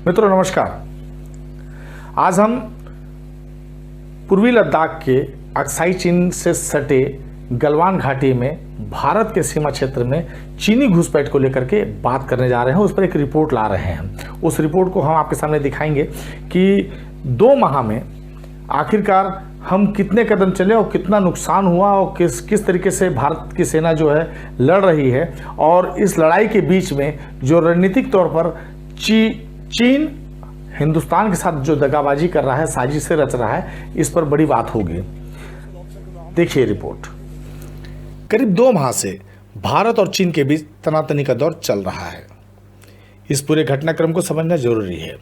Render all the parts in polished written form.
मित्रों नमस्कार। आज हम पूर्वी लद्दाख के अक्साई चीन से सटे गलवान घाटी में भारत के सीमा क्षेत्र में चीनी घुसपैठ को लेकर के बात करने जा रहे हैं। उस पर एक रिपोर्ट ला रहे हैं। उस रिपोर्ट को हम आपके सामने दिखाएंगे कि 2 माह में आखिरकार हम कितने कदम चले और कितना नुकसान हुआ और किस तरीके से भारत की सेना जो है लड़ रही है, और इस लड़ाई के बीच में जो रणनीतिक तौर पर चीन हिंदुस्तान के साथ जो दगाबाजी कर रहा है, साजिशें रच रहा है, इस पर बड़ी बात होगी। देखिए रिपोर्ट। करीब 2 माह से भारत और चीन के बीच तनातनी का दौर चल रहा है। इस पूरे घटनाक्रम को समझना जरूरी है।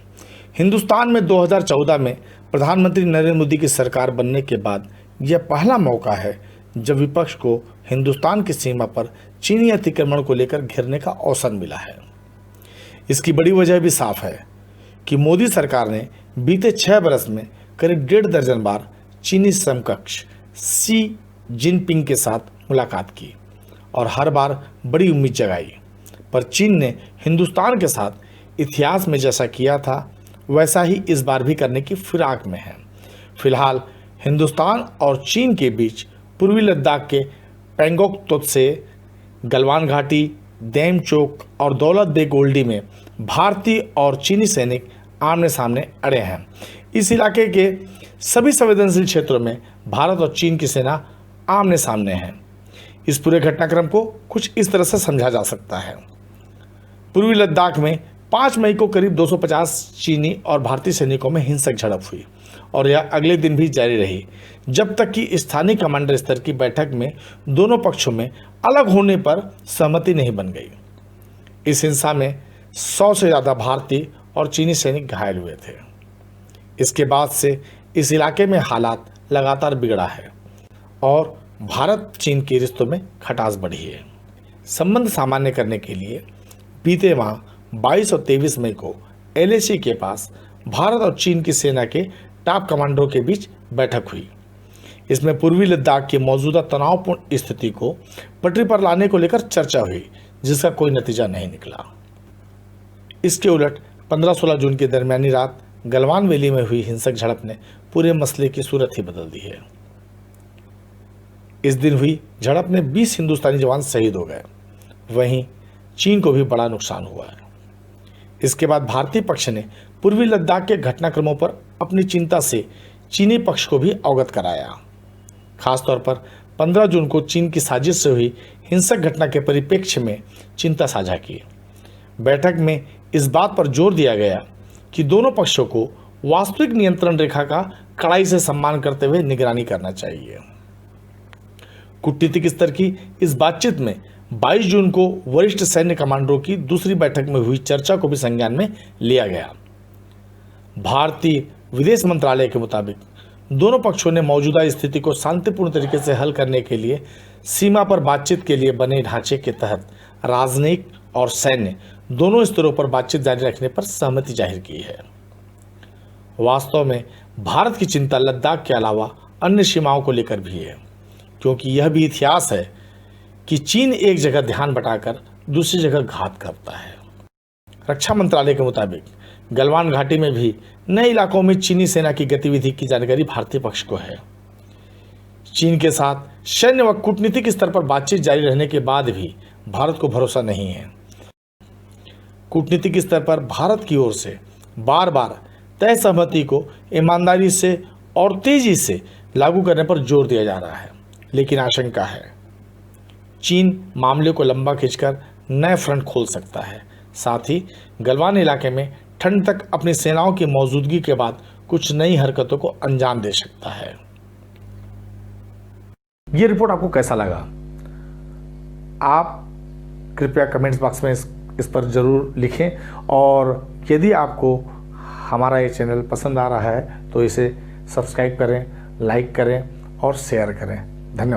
हिंदुस्तान में 2014 में प्रधानमंत्री नरेंद्र मोदी की सरकार बनने के बाद यह पहला मौका है जब विपक्ष को हिंदुस्तान की सीमा पर चीनी अतिक्रमण को लेकर घेरने का अवसर मिला है। इसकी बड़ी वजह भी साफ है कि मोदी सरकार ने बीते 6 बरस में करीब 1.5 दर्जन बार चीनी समकक्ष शी जिनपिंग के साथ मुलाकात की और हर बार बड़ी उम्मीद जगाई। पर चीन ने हिंदुस्तान के साथ इतिहास में जैसा किया था वैसा ही इस बार भी करने की फिराक में है। फिलहाल हिंदुस्तान और चीन के बीच पूर्वी लद्दाख के पैंगोंग त्सो, गलवान घाटी, देमचोक और दौलत बेग ओल्डी में भारतीय और चीनी सैनिक आमने सामने अड़े हैं। इस इलाके के सभी संवेदनशील क्षेत्रों में भारत और चीन की सेना आमने सामने है। इस पूरे घटनाक्रम को कुछ इस तरह से समझा जा सकता है। पूर्वी लद्दाख में 5 मई को करीब 250 चीनी और भारतीय सैनिकों में हिंसक झड़प हुई और यह अगले दिन भी जारी रही, जब तक कि स्थानीय कमांडर स्तर की बैठक में दोनों पक्षों में अलग होने पर सहमति नहीं बन गई। इस हिंसा में 100 से ज़्यादा भारतीय और चीनी सैनिक घायल हुए थे। इसके बाद से इस इलाके में हालात लगातार बिगड़ा है और भारत चीन के रिश्तों में खटास बढ़ी है। संबंध सामान्य करने के लिए बीते माह 22 और 23 मई को LAC के पास भारत और चीन की सेना के टॉप कमांडरों के बीच बैठक हुई। इसमें पूर्वी लद्दाख की मौजूदा तनावपूर्ण स्थिति को पटरी पर लाने को लेकर चर्चा हुई, जिसका कोई नतीजा नहीं निकला। इसके उलट 15-16 जून की दरमियानी रात गलवान वैली में हुई हिंसक झड़प ने पूरे मसले की सूरत ही बदल दी है। इस दिन हुई झड़प में 20 हिंदुस्तानी जवान शहीद हो गए। वहीं चीन को भी बड़ा नुकसान हुआ है। इसके बाद भारतीय पक्ष ने पूर्वी लद्दाख के घटनाक्रमों पर अपनी चिंता से चीनी पक्ष को भी अवगत कराया। खासतौर पर 15 जून को चीन की साजिश से हुई हिंसक घटना के परिप्रेक्ष्य में चिंता साझा की। बैठक में इस बात पर जोर दिया गया कि दोनों पक्षों को वास्तविक नियंत्रण रेखा का कड़ाई से सम्मान करते हुए निगरानी करना चाहिए। कूटनीतिक स्तर की इस बातचीत में 22 जून को वरिष्ठ सैन्य कमांडरों की दूसरी बैठक में हुई चर्चा को भी संज्ञान में लिया गया। भारतीय विदेश मंत्रालय के मुताबिक दोनों पक्षों ने मौजूदा स्थिति को शांतिपूर्ण तरीके से हल करने के लिए सीमा पर बातचीत के लिए बने ढांचे के तहत राजनयिक और सैन्य दोनों स्तरों पर बातचीत जारी रखने पर सहमति जाहिर की है। वास्तव में भारत की चिंता लद्दाख के अलावा अन्य सीमाओं को लेकर भी है, क्योंकि यह भी इतिहास है कि चीन एक जगह ध्यान बटाकर दूसरी जगह घात करता है। रक्षा मंत्रालय के मुताबिक गलवान घाटी में भी नए इलाकों में चीनी सेना की गतिविधि की जानकारी भारतीय पक्ष को है। चीन के साथ सैन्य व कूटनीतिक स्तर पर बातचीत जारी रहने के बाद भी भारत को भरोसा नहीं है। कूटनीतिक स्तर पर भारत की ओर से बार बार तय सहमति को ईमानदारी से और तेजी से लागू करने पर जोर दिया जा रहा है, लेकिन आशंका है चीन मामले को लंबा खींचकर नए फ्रंट खोल सकता है। साथ ही गलवान इलाके में ठंड तक अपनी सेनाओं की मौजूदगी के बाद कुछ नई हरकतों को अंजाम दे सकता है। ये रिपोर्ट आपको कैसा लगा? आप कृपया कमेंट्स बॉक्स में इस पर जरूर लिखें, और यदि आपको हमारा ये चैनल पसंद आ रहा है तो इसे सब्सक्राइब करें, लाइक करें और शेयर करें। धन्यवाद।